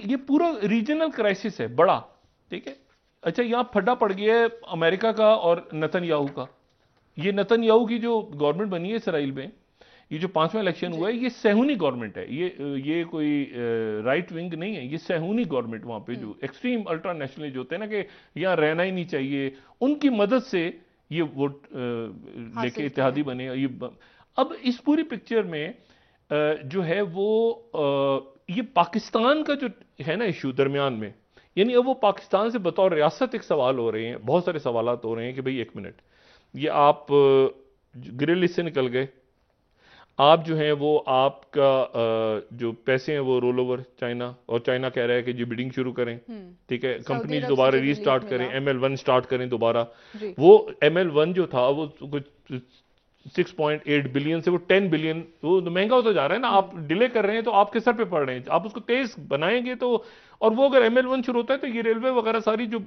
ये पूरा रीजनल क्राइसिस है बड़ा, ठीक है। अच्छा, यहां फड्डा पड़ गया है अमेरिका का और नेतन्याहू का। ये नेतन्याहू की जो गवर्नमेंट बनी है इसराइल में, ये जो 5वां इलेक्शन हुआ है, ये सहूनी गवर्नमेंट है, ये कोई राइट विंग नहीं है, ये सहूनी गवर्नमेंट, वहां पे जो एक्सट्रीम अल्ट्रा नेशनलिस्ट होते हैं ना, कि यहां रहना ही नहीं चाहिए, उनकी मदद से ये वोट लेके इत्तेहादी बने। अब इस पूरी पिक्चर में जो है वो ये पाकिस्तान का जो है ना इशू दरमियान में, यानी अब वो पाकिस्तान से बतौर रियासत एक सवाल हो रहे हैं, बहुत सारे सवालात हो रहे हैं कि भाई एक मिनट, ये आप ग्रे लिस्ट से निकल गए, आप जो हैं वो आपका जो पैसे हैं वो रोल ओवर चाइना, और चाइना कह रहा है कि जी बिडिंग शुरू करें, ठीक है, कंपनीज दोबारा रीस्टार्ट करें, ML1 स्टार्ट करें दोबारा। वो ML1 जो था वो कुछ 6.8 बिलियन से वो 10 बिलियन, वो महंगा होता जा रहा है ना, आप डिले कर रहे हैं तो आपके सर पे पड़ रहे हैं, आप उसको तेज बनाएंगे तो, और वो अगर ML1 शुरू होता है तो ये रेलवे वगैरह सारी जो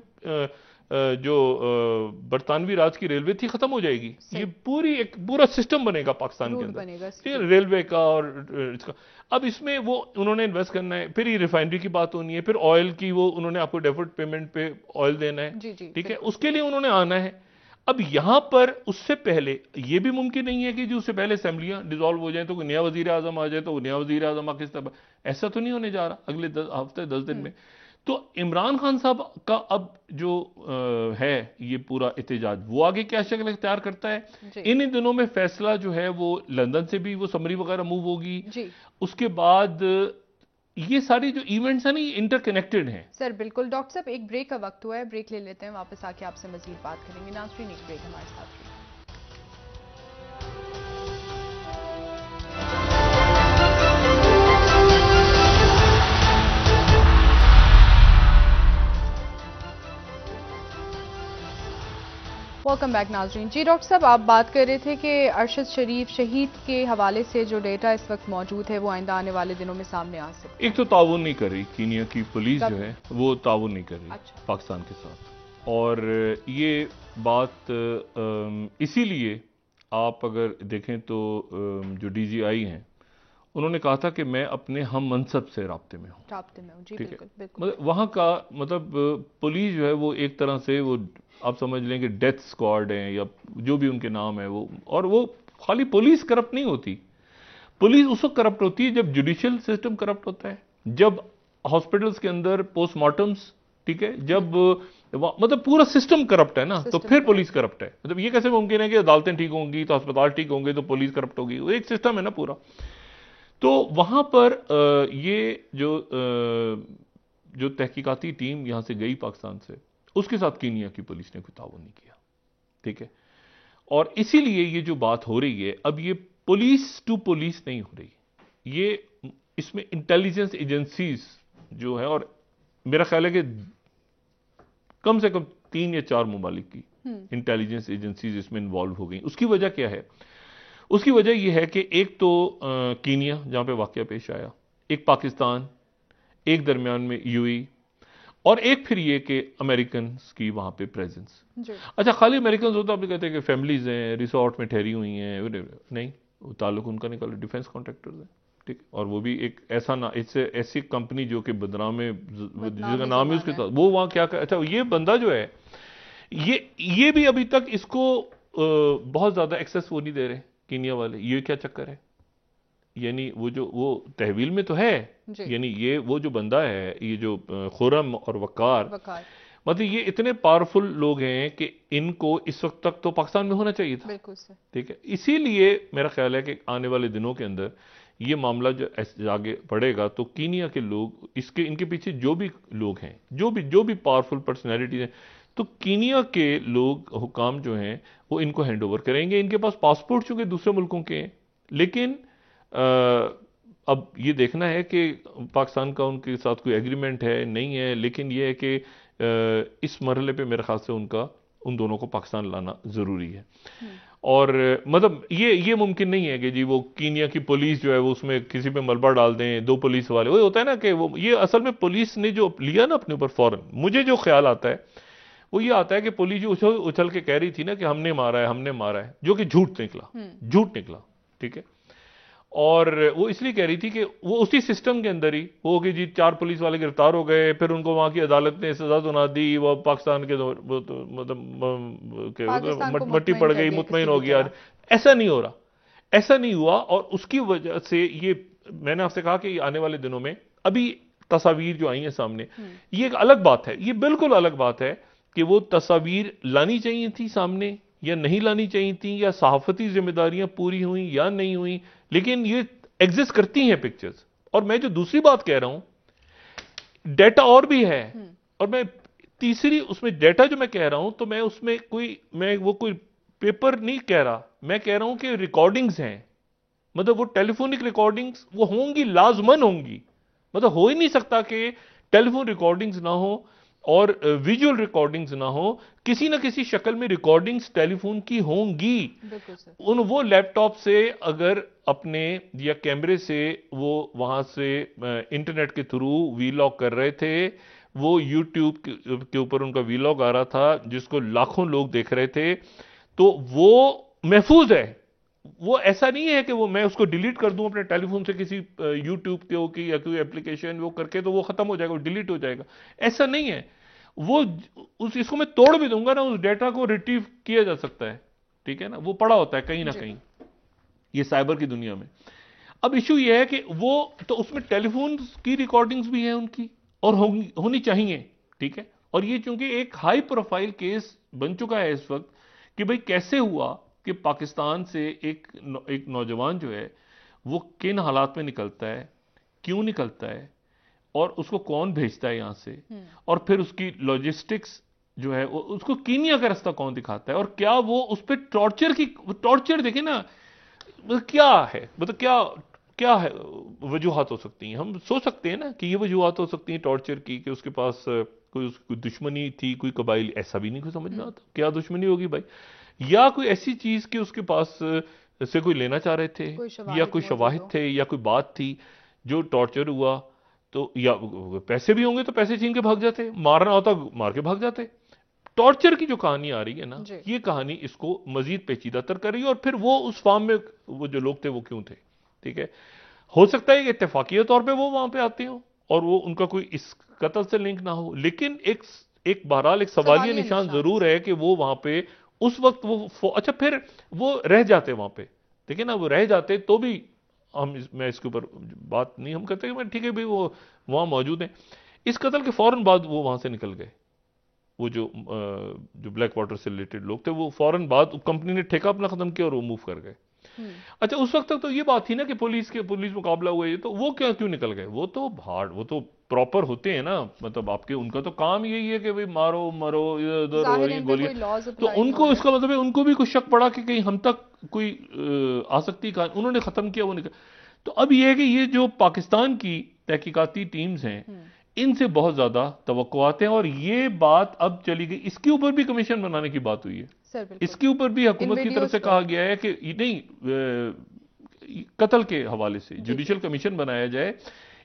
बरतानवी राज की रेलवे थी खत्म हो जाएगी। ये पूरा सिस्टम बनेगा पाकिस्तान के अंदर रेलवे का और इसका। अब इसमें वो उन्होंने इन्वेस्ट करना है, फिर ये रिफाइनरी की बात होनी है, फिर ऑयल की, वो उन्होंने आपको डेफर्ड पेमेंट पे ऑयल देना है, ठीक है, उसके लिए उन्होंने आना है। अब यहां पर उससे पहले यह भी मुमकिन नहीं है कि जो उससे पहले असेंबलियां डिसॉल्व हो जाए तो कोई नया वजीर आजम आ जाए, तो नया वजीर आजम आके ऐसा तो नहीं होने जा रहा अगले 10 दिन में। तो इमरान खान साहब का अब जो है ये पूरा एहतजाज, वो आगे क्या शक्ल इख्तियार करता है। इन दिनों में फैसला जो है वो लंदन से भी वो समरी वगैरह मूव होगी, उसके बाद ये सारी जो इवेंट्स हैं ना, ये इंटरकनेक्टेड हैं। सर बिल्कुल। डॉक्टर साहब एक ब्रेक का वक्त हुआ है, ब्रेक ले लेते हैं, वापस आके आपसे मजीद बात करेंगे। नाज़रीन एक ब्रेक हमारे साथ रहिए। वेलकम बैक नाज़रीन। जी डॉक्टर साहब, आप बात कर रहे थे कि अरशद शरीफ शहीद के हवाले से जो डेटा इस वक्त मौजूद है वो आइंदा आने वाले दिनों में सामने आ सकता है। एक तो ताउन नहीं कर रही कीनिया की पुलिस जो है, वो ताउन नहीं कर रही अच्छा। पाकिस्तान के साथ। और ये बात इसीलिए आप अगर देखें तो जो डीजीआई हैं उन्होंने कहा था कि मैं अपने हम मनसब से राब्ते में हूँ। राब्ते में हूँ, जी ठीक है। बिल्कुल बिल्कुल। मतलब वहाँ का मतलब पुलिस जो है वो एक तरह से वो आप समझ लें कि डेथ स्क्वाड है या जो भी उनके नाम है वो। और वो खाली पुलिस करप्ट नहीं होती, पुलिस उस वक्त करप्ट होती है जब जुडिशियल सिस्टम करप्ट होता है, जब हॉस्पिटल्स के अंदर पोस्टमार्टम्स, ठीक है, जब मतलब पूरा सिस्टम करप्ट है ना, तो फिर पुलिस करप्ट है। मतलब ये कैसे मुमकिन है कि अदालतें ठीक होंगी तो अस्पताल ठीक होंगे तो पुलिस करप्ट होगी? वो एक सिस्टम है ना पूरा। तो वहां पर ये जो तहकीकाती टीम यहां से गई पाकिस्तान से, उसके साथ कीनिया की पुलिस ने कोई ताउन नहीं किया, ठीक है। और इसीलिए ये जो बात हो रही है अब, ये पुलिस टू पुलिस नहीं हो रही, ये इसमें इंटेलिजेंस एजेंसीज जो है, और मेरा ख्याल है कि कम से कम 3 या 4 ममालिक की इंटेलिजेंस एजेंसीज इसमें इन्वॉल्व हो गई। उसकी वजह क्या है? उसकी वजह यह है कि एक तो कीनिया जहां पे वाकया पेश आया, एक पाकिस्तान, एक दरमियान में यूएई, और एक फिर ये कि अमेरिकन की वहां पे प्रेजेंस। अच्छा, खाली अमेरिकन होता आप कहते हैं कि फैमिलीज हैं रिसोर्ट में ठहरी हुई हैं, नहीं, वो ताल्लुक उनका निकल डिफेंस कॉन्ट्रैक्टर्स हैं, ठीक। और वो भी एक ऐसा ना, इससे ऐसी कंपनी जो कि बदनाम में जिसका नाम है उसके साथ वो वहां क्या कर। अच्छा, ये बंदा जो है ये भी अभी तक इसको बहुत ज्यादा एक्सेस वो नहीं दे रहे कीनिया वाले। ये क्या चक्कर है? यानी वो तहवील में तो है, यानी ये वो जो बंदा है, ये जो खुरम और वकार, मतलब ये इतने पावरफुल लोग हैं कि इनको इस वक्त तक तो पाकिस्तान में होना चाहिए था, बिल्कुल से, ठीक है। इसीलिए मेरा ख्याल है कि आने वाले दिनों के अंदर ये मामला जो आगे बढ़ेगा तो कीनिया के लोग, इनके पीछे जो भी लोग हैं, जो भी पावरफुल पर्सनैलिटीज हैं, तो कीनिया के लोग, हुकाम जो हैं, वो इनको हैंड ओवर करेंगे। इनके पास पासपोर्ट चूंकि दूसरे मुल्कों के हैं, लेकिन अब ये देखना है कि पाकिस्तान का उनके साथ कोई एग्रीमेंट है नहीं है, लेकिन ये है कि इस मरहले पे मेरे ख्याल से उन दोनों को पाकिस्तान लाना जरूरी है। और मतलब ये मुमकिन नहीं है कि जी वो कीनिया की पुलिस जो है वो उसमें किसी पे मलबा डाल दें, 2 पुलिस वाले। वो होता है ना कि वो, ये असल में पुलिस ने जो लिया ना अपने ऊपर फौरन, मुझे जो ख्याल आता है वो ये आता है कि पुलिस जो उछल के कह रही थी ना कि हमने मारा है, जो कि झूठ निकला, ठीक है। और वो इसलिए कह रही थी कि वो उसी सिस्टम के अंदर ही हो गई जी, 4 पुलिस वाले गिरफ्तार हो गए, फिर उनको वहां की अदालत ने सजा सुना दी, वो पाकिस्तान के मतलब मट्टी पड़ गई, मुतमईन हो गया। ऐसा नहीं हो रहा, ऐसा नहीं हुआ। और उसकी वजह से ये मैंने आपसे कहा कि आने वाले दिनों में अभी तस्वीर जो आई है सामने, ये एक अलग बात है, ये बिल्कुल अलग बात है कि वो तस्वीर लानी चाहिए थी सामने या नहीं लानी चाहिए थी, या सहाफती जिम्मेदारियां पूरी हुई या नहीं हुई, लेकिन ये एग्जिस्ट करती हैं पिक्चर्स। और मैं जो दूसरी बात कह रहा हूं, डेटा और भी है, और मैं तीसरी उसमें डेटा जो मैं कह रहा हूं, तो मैं उसमें कोई पेपर नहीं कह रहा, मैं कह रहा हूं कि रिकॉर्डिंग्स हैं। मतलब वो टेलीफोनिक रिकॉर्डिंग्स वो होंगी, लाजमन होंगी। मतलब हो ही नहीं सकता कि टेलीफोन रिकॉर्डिंग्स ना हो और विजुअल रिकॉर्डिंग्स ना हो, किसी ना किसी शक्ल में रिकॉर्डिंग्स टेलीफोन की होंगी। वो लैपटॉप से अगर अपने या कैमरे से वो वहां से इंटरनेट के थ्रू वीलॉग कर रहे थे, वो यूट्यूब के ऊपर उनका वीलॉग आ रहा था जिसको लाखों लोग देख रहे थे, तो वो महफूज है। वो ऐसा नहीं है कि वो मैं उसको डिलीट कर दूं अपने टेलीफोन से किसी यूट्यूब के या कोई एप्लीकेशन वो करके तो वो खत्म हो जाएगा, वो डिलीट हो जाएगा, ऐसा नहीं है। वो इसको मैं तोड़ भी दूंगा ना, उस डेटा को रिट्रीव किया जा सकता है, ठीक है ना, वो पड़ा होता है कहीं ना कहीं ये साइबर की दुनिया में। अब इशू ये है कि वो तो उसमें टेलीफोन की रिकॉर्डिंग्स भी हैं उनकी, और होनी चाहिए, ठीक है। और ये चूंकि एक हाई प्रोफाइल केस बन चुका है इस वक्त कि भाई कैसे हुआ कि पाकिस्तान से एक नौजवान जो है वो किन हालात में निकलता है, क्यों निकलता है, और उसको कौन भेजता है यहाँ से, और फिर उसकी लॉजिस्टिक्स जो है उसको कीनिया का रास्ता कौन दिखाता है, और क्या वो उस पर टॉर्चर देखे ना, मतलब क्या है, मतलब क्या क्या है वजूहात हो सकती हैं। हम सोच सकते हैं ना कि ये वजूहात हो सकती हैं टॉर्चर की, कि उसके पास कोई दुश्मनी थी, कोई कबाइल, ऐसा भी नहीं कोई समझ में आता क्या दुश्मनी होगी भाई, या कोई ऐसी चीज कि उसके पास से कोई लेना चाह रहे थे, या कोई शवाहिद थे, या कोई बात थी जो टॉर्चर हुआ, तो या पैसे भी होंगे तो पैसे छीन के भाग जाते, मारना होता मार के भाग जाते। टॉर्चर की जो कहानी आ रही है ना, ये कहानी इसको मजीद पेचीदा तर कर रही है। और फिर वो उस फार्म में वो जो लोग थे वो क्यों थे, ठीक है, हो सकता है कि इत्तेफाकिया तौर पे वो वहां पे आते हो और वो उनका कोई इस कत्ल से लिंक ना हो, लेकिन एक बहरहाल एक सवालिया निशान जरूर है कि वो वहां पे उस वक्त वो अच्छा फिर वो रह जाते वहां पे, देखिए ना, वो रह जाते तो भी मैं इसके ऊपर बात नहीं हम करते कि ठीक है भाई वो वहां मौजूद है। इस कत्ल के फौरन बाद वो वहां से निकल गए, वो जो ब्लैक वाटर से रिलेटेड लोग थे, वो फौरन बाद कंपनी ने ठेका अपना खत्म किया और वो मूव कर गए। अच्छा, उस वक्त तक तो ये बात थी ना कि पुलिस मुकाबला हुआ, ये तो वो क्यों निकल गए, वो तो वो तो प्रॉपर होते हैं ना, मतलब आपके उनका तो काम यही है कि भाई मारो मरो इधर और ये गोलियां, तो उनको इसका मतलब है उनको भी कुछ शक पड़ा कि कहीं हम तक कोई आ सकती है, उन्होंने खत्म किया वो निकल। तो अब ये है कि ये जो पाकिस्तान की तहकीकाती टीम्स हैं इनसे बहुत ज्यादा तवक्कुआत हैं, और ये बात अब चली गई, इसके ऊपर भी कमीशन बनाने की बात हुई है, इसके ऊपर भी हुकूमत की तरफ से कहा गया है कि नहीं कत्ल के हवाले से जुडिशल कमीशन बनाया जाए,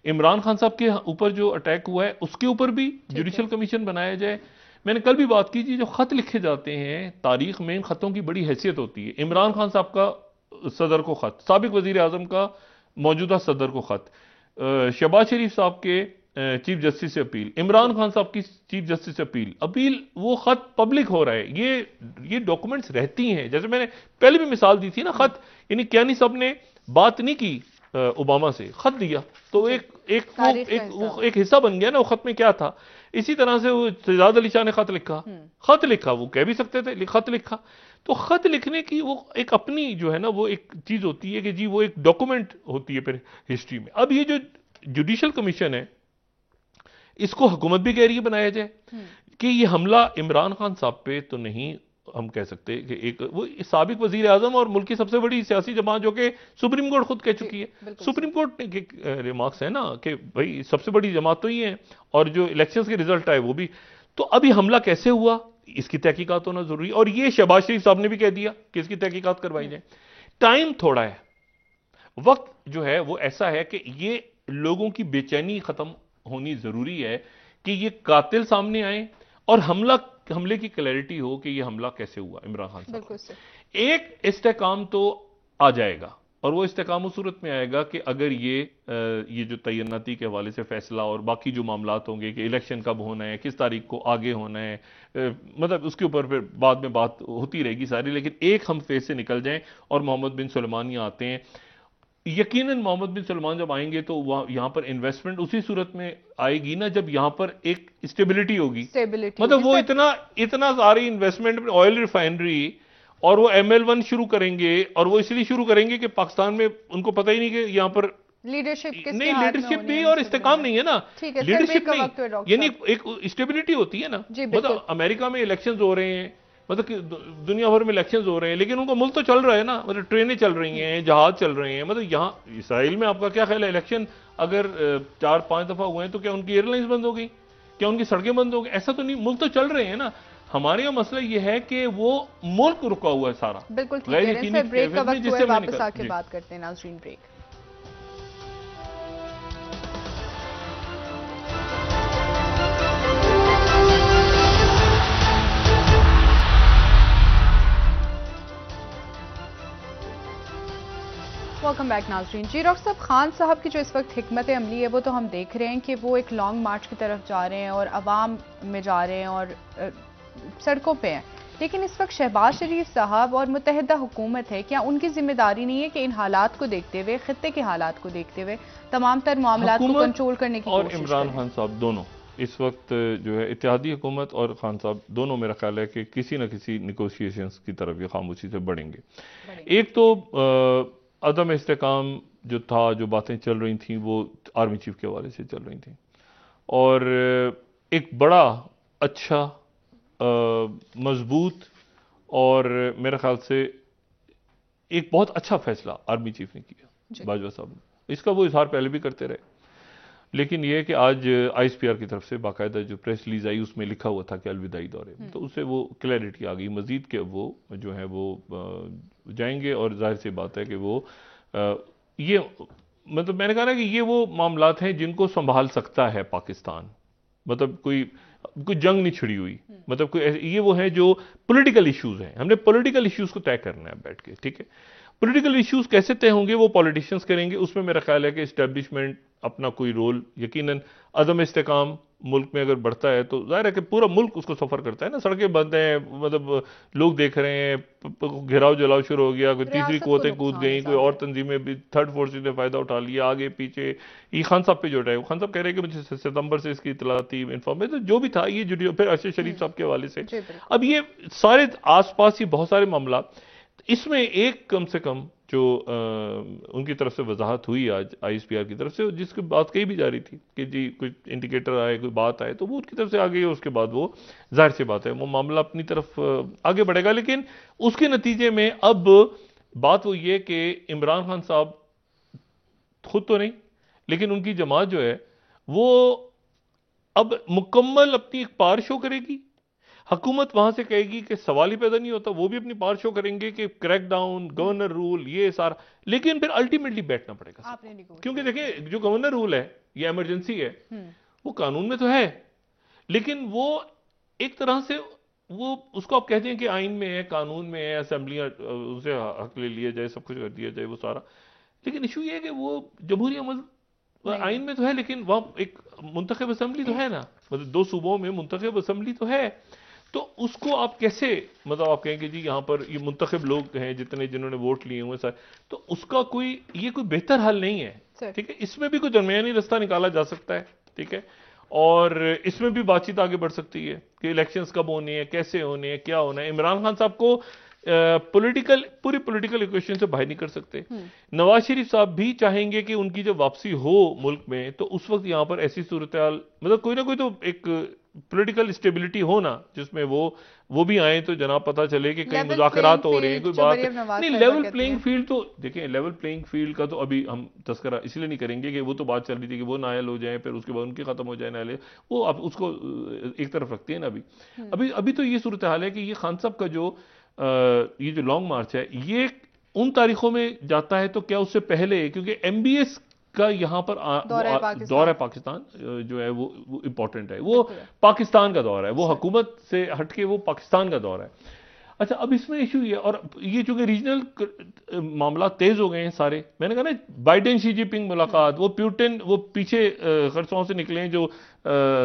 इमरान खान साहब के ऊपर जो अटैक हुआ है उसके ऊपर भी जुडिशल कमीशन बनाया जाए। मैंने कल भी बात की थी, जो खत लिखे जाते हैं तारीख में इन खतों की बड़ी हैसियत होती है। इमरान खान साहब का सदर को खत, साबिक वजीर आजम का मौजूदा सदर को खत, शहबाज शरीफ साहब के चीफ जस्टिस से अपील, इमरान खान साहब की चीफ जस्टिस से अपील, वो खत पब्लिक हो रहा है, ये डॉक्यूमेंट्स रहती हैं। जैसे मैंने पहले भी मिसाल दी थी ना, खत यानी कियानी साहब ने बात नहीं की ओबामा से, खत दिया, तो एक हिस्सा बन गया ना वो खत में क्या था। इसी तरह से वो सजाद अली शाह ने खत लिखा, वो कह भी सकते थे, खत लिखा। तो खत लिखने की वो एक अपनी जो है ना वो एक चीज होती है कि जी वो एक डॉक्यूमेंट होती है फिर हिस्ट्री में। अब ये जो जुडिशल कमीशन है इसको हुकूमत भी कह रही है बनाया जाए कि ये हमला इमरान खान साहब पे तो नहीं हम कह सकते कि एक वो साबिक वजीर आजम और मुल्क की सबसे बड़ी सियासी जमात जो कि सुप्रीम कोर्ट खुद कह चुकी है, सुप्रीम कोर्ट के रिमार्क्स है ना कि भाई सबसे बड़ी जमात तो ही है और जो इलेक्शंस के रिजल्ट आए वो भी। तो अभी हमला कैसे हुआ इसकी तहकीकात होना जरूरी है, और ये शहबाज शरीफ साहब ने भी कह दिया कि इसकी तहकीकात करवाई जाए। टाइम थोड़ा है, वक्त जो है वो ऐसा है कि ये लोगों की बेचैनी खत्म होनी जरूरी है कि ये कातिल सामने आए और हमले की क्लैरिटी हो कि ये हमला कैसे हुआ इमरान खान साहब। एक इस्तेकाम तो आ जाएगा, और वो इस्तेकाम उस सूरत में आएगा कि अगर ये जो तैनाती के हवाले से फैसला और बाकी जो मामलात होंगे कि इलेक्शन कब होना है, किस तारीख को आगे होना है, मतलब उसके ऊपर फिर बाद में बात होती रहेगी सारी, लेकिन एक हम फेज से निकल जाएं और मोहम्मद बिन सलमान यहाँ आते हैं। यकीनन मोहम्मद बिन सलमान जब आएंगे तो यहां पर इन्वेस्टमेंट उसी सूरत में आएगी ना जब यहां पर एक स्टेबिलिटी होगी, मतलब वो इतना सारी इन्वेस्टमेंट ऑयल रिफाइनरी, और वो ML1 शुरू करेंगे, और वो इसलिए शुरू करेंगे कि पाकिस्तान में उनको पता ही नहीं कि यहां पर लीडरशिप भी और इस्तेकाम नहीं है ना, लीडरशिप नहीं, यानी एक स्टेबिलिटी होती है ना। मतलब अमेरिका में इलेक्शंस हो रहे हैं, मतलब कि दुनिया भर में इलेक्शंस हो रहे हैं, लेकिन उनका मुल्क तो चल रहा है ना, मतलब ट्रेनें चल रही हैं, जहाज चल रहे हैं। मतलब यहाँ इसराइल में आपका क्या ख्याल है, इलेक्शन अगर 4-5 दफा हुए हैं तो क्या उनकी एयरलाइंस बंद हो गई, क्या उनकी सड़कें बंद हो गई? ऐसा तो नहीं, मुल्क तो चल रहे हैं ना। हमारे यहाँ मसला ये है कि वो मुल्क रुका हुआ है सारा। बिल्कुल ठीक है, ब्रेक का वक्त हुआ है, वापस आके बात करते हैं नाज़रीन। ब्रेक। वेलकम बैक नाज़रीन। जी डॉक्टर साहब, खान साहब की जो इस वक्त हिकमत अमली है वो तो हम देख रहे हैं कि वो एक लॉन्ग मार्च की तरफ जा रहे हैं और अवाम में जा रहे हैं और सड़कों पे हैं, लेकिन इस वक्त शहबाज शरीफ साहब और मुत्तहिदा हुकूमत है, क्या उनकी जिम्मेदारी नहीं है कि इन हालात को देखते हुए, खित्ते के हालात को देखते हुए तमाम तर मामलात को कंट्रोल करने की कोशिश करें? और इमरान खान साहब दोनों इस वक्त जो है इत्तेहादी हुकूमत और खान साहब दोनों मेरा ख्याल है कि किसी न किसी निगोशिएशंस की तरफ ये खामोशी से बढ़ेंगे। एक तो अदम इस्तेकाम जो था, जो बातें चल रही थी वो आर्मी चीफ के हवाले से चल रही थी, और एक बड़ा अच्छा मजबूत और मेरे ख्याल से एक बहुत अच्छा फैसला आर्मी चीफ ने किया बाजवा साहब ने। इसका वो इजहार पहले भी करते रहे, लेकिन यह कि आज आईएसपीआर की तरफ से बाकायदा जो प्रेस रिलीज आई उसमें लिखा हुआ था कि अलविदाई दौरे में, तो उससे वो क्लैरिटी आ गई मजीद के वो जो है वो जाएंगे। और जाहिर सी बात है कि वो ये मतलब मैंने कहा ना कि ये वो मामलात हैं जिनको संभाल सकता है पाकिस्तान। मतलब कोई जंग नहीं छिड़ी हुई, मतलब कोई ये वो है जो पॉलिटिकल इश्यूज हैं, हमने पॉलिटिकल इश्यूज को तय करना है बैठ के, ठीक है। पॉलिटिकल इश्यूज कैसे तय होंगे वो पॉलिटिशियंस करेंगे, उसमें मेरा ख्याल है कि एस्टेब्लिशमेंट अपना कोई रोल, यकीनन अदम इस्तेकाम मुल्क में अगर बढ़ता है तो जाहिर है कि पूरा मुल्क उसको सफर करता है ना। सड़कें बंद हैं, मतलब लोग देख रहे हैं, घेराव जलाव शुरू हो गया, कोई तीसरी कुव्वतें कूद गई, कोई और तंजीमें भी थर्ड फोर्सेस ने फायदा उठा लिया आगे पीछे। ये खान साहब पे जो है, खान साहब कह रहे हैं कि मुझे सितंबर से इसकी इतला थी, इन्फॉर्मेशन तो जो भी था ये जुड़ी, फिर अरशद शरीफ साहब के हवाले से अब ये सारे आसपास ही बहुत सारे मामला, इसमें एक कम से कम जो उनकी तरफ से वजाहत हुई आज आईएसपीआर की तरफ से, जिसकी बात कही भी जा रही थी कि जी कोई इंडिकेटर आए, कोई बात आए, तो वो उनकी तरफ से आ गई, उसके बाद वो जाहिर सी बात है वो मामला अपनी तरफ आगे बढ़ेगा। लेकिन उसके नतीजे में अब बात वो ये कि इमरान खान साहब खुद तो नहीं, लेकिन उनकी जमात जो है वो अब मुकम्मल अपनी एक पावर शो करेगी। हुकूमत वहां से कहेगी कि सवाल ही पैदा नहीं होता, वो भी अपनी पावर शो करेंगे कि क्रैकडाउन, गवर्नर रूल, ये सारा, लेकिन फिर अल्टीमेटली बैठना पड़ेगा, क्योंकि देखिए जो गवर्नर रूल है ये इमरजेंसी है, वो कानून में तो है, लेकिन वो एक तरह से वो उसको आप कहते हैं कि आइन में है, कानून में है, असेंबलियां उसे हक ले लिया जाए, सब कुछ कर दिया जाए वो सारा, लेकिन इशू ये है कि वो जमहूरी अमल आइन में तो है, लेकिन वहां एक मुंतखब असेंबली तो है ना, मतलब 2 सूबों में मुंतखब असेंबली तो है, तो उसको आप कैसे, मतलब आप कहेंगे जी यहां पर ये मुंतखब लोग हैं जितने जिन्होंने वोट लिए हुए सर, तो उसका कोई ये कोई बेहतर हल नहीं है, ठीक है। इसमें भी कोई दरमियानी रास्ता निकाला जा सकता है, ठीक है, और इसमें भी बातचीत आगे बढ़ सकती है कि इलेक्शंस कब होने हैं, कैसे होने हैं, क्या होना है। इमरान खान साहब को पूरी पॉलिटिकल इक्वेशन से बाहर नहीं कर सकते। नवाज शरीफ साहब भी चाहेंगे कि उनकी जब वापसी हो मुल्क में, तो उस वक्त यहां पर ऐसी सूरत हाल, मतलब कोई ना कोई तो एक पॉलिटिकल स्टेबिलिटी हो ना, जिसमें वो भी आए तो जनाब पता चले कि कहीं मुज़ाकरात हो रहे हैं, कोई बात नहीं। लेवल प्लेइंग फील्ड तो देखिए, लेवल प्लेइंग फील्ड का तो अभी हम तस्करा इसलिए नहीं करेंगे कि वो तो बात चल रही थी कि वो नायल हो जाए, फिर उसके बाद उनके खत्म हो जाए नायल, वो आप उसको एक तरफ रखते हैं ना। अभी तो ये सूरत हाल है कि ये खान साहब का जो ये जो लॉन्ग मार्च है ये उन तारीखों में जाता है, तो क्या उससे पहले, क्योंकि एमबीएस का यहां पर दौरा पाकिस्तान जो है वो इंपॉर्टेंट है, वो पाकिस्तान का दौरा है, वो हुकूमत से हटके वो पाकिस्तान का दौरा है। अच्छा, अब इसमें इशू ये, और ये चूंकि रीजनल मामला तेज हो गए हैं सारे, मैंने कहा ना बाइडेन शी जिनपिंग मुलाकात, वो प्यूटिन वो पीछे खरसों से निकले जो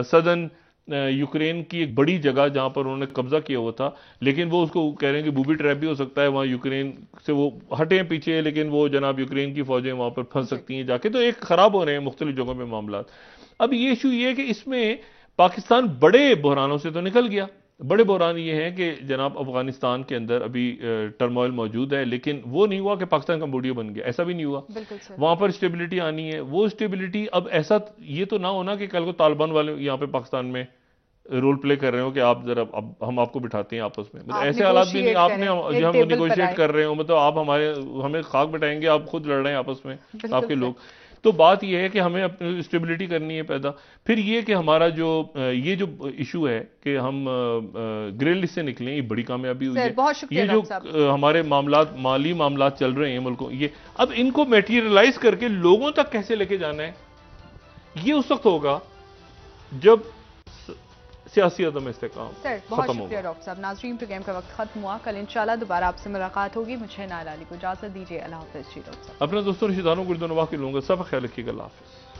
सदन यूक्रेन की एक बड़ी जगह जहां पर उन्होंने कब्जा किया हुआ था, लेकिन वो उसको कह रहे हैं कि बूबी ट्रैप भी हो सकता है, वहां यूक्रेन से वो हटे हैं पीछे, लेकिन वो जनाब यूक्रेन की फौजें वहां पर फंस सकती हैं जाके, तो एक खराब हो रहे हैं मुख्तलिफ जगहों में मामला। अब ये इशू ये है कि इसमें पाकिस्तान बड़े बहरानों से तो निकल गया। बड़े बहरान ये हैं कि जनाब अफगानिस्तान के अंदर अभी टर्मोइल मौजूद है, लेकिन वो नहीं हुआ कि पाकिस्तान कंबोडिया बन गया, ऐसा भी नहीं हुआ। वहां पर स्टेबिलिटी आनी है, वो स्टेबिलिटी अब ऐसा ये तो ना होना कि कल को तालिबान वाले यहाँ पे पाकिस्तान में रोल प्ले कर रहे हो कि आप जरा अब हम आपको बिठाते हैं आपस में, मतलब ऐसे हालात भी नहीं, आपने जो हम निगोशिएट कर रहे हो, मतलब आप हमें खाक बिठाएंगे, आप खुद लड़ रहे हैं आपस में आपके लोग। तो बात यह है कि हमें अपनी स्टेबिलिटी करनी है पैदा। फिर ये कि हमारा जो ये जो इशू है कि हम ग्रे लिस्ट से निकले, ये बड़ी कामयाबी हुई है। ये जो हमारे माली मामलात चल रहे हैं मुल्कों, ये अब इनको मेटीरियलाइज करके लोगों तक कैसे लेके जाना है, ये उस वक्त होगा जब सियासी अदम इस्तेकाम बहुत शुक्रिया डॉक्टर साहब। नाज़रीन, प्रोग्राम का वक्त खत्म हुआ, कल इंशाल्लाह दोबारा आपसे मुलाकात होगी। मुझे नाला अली को इजाजत दीजिए, अल्लाह हाफ़िज़। जी डॉक्टर साहब, अपने दोस्तों रिश्तेदारों को के लोगों का सब ख्याल रखिएगा, अल्लाह हाफ़िज़।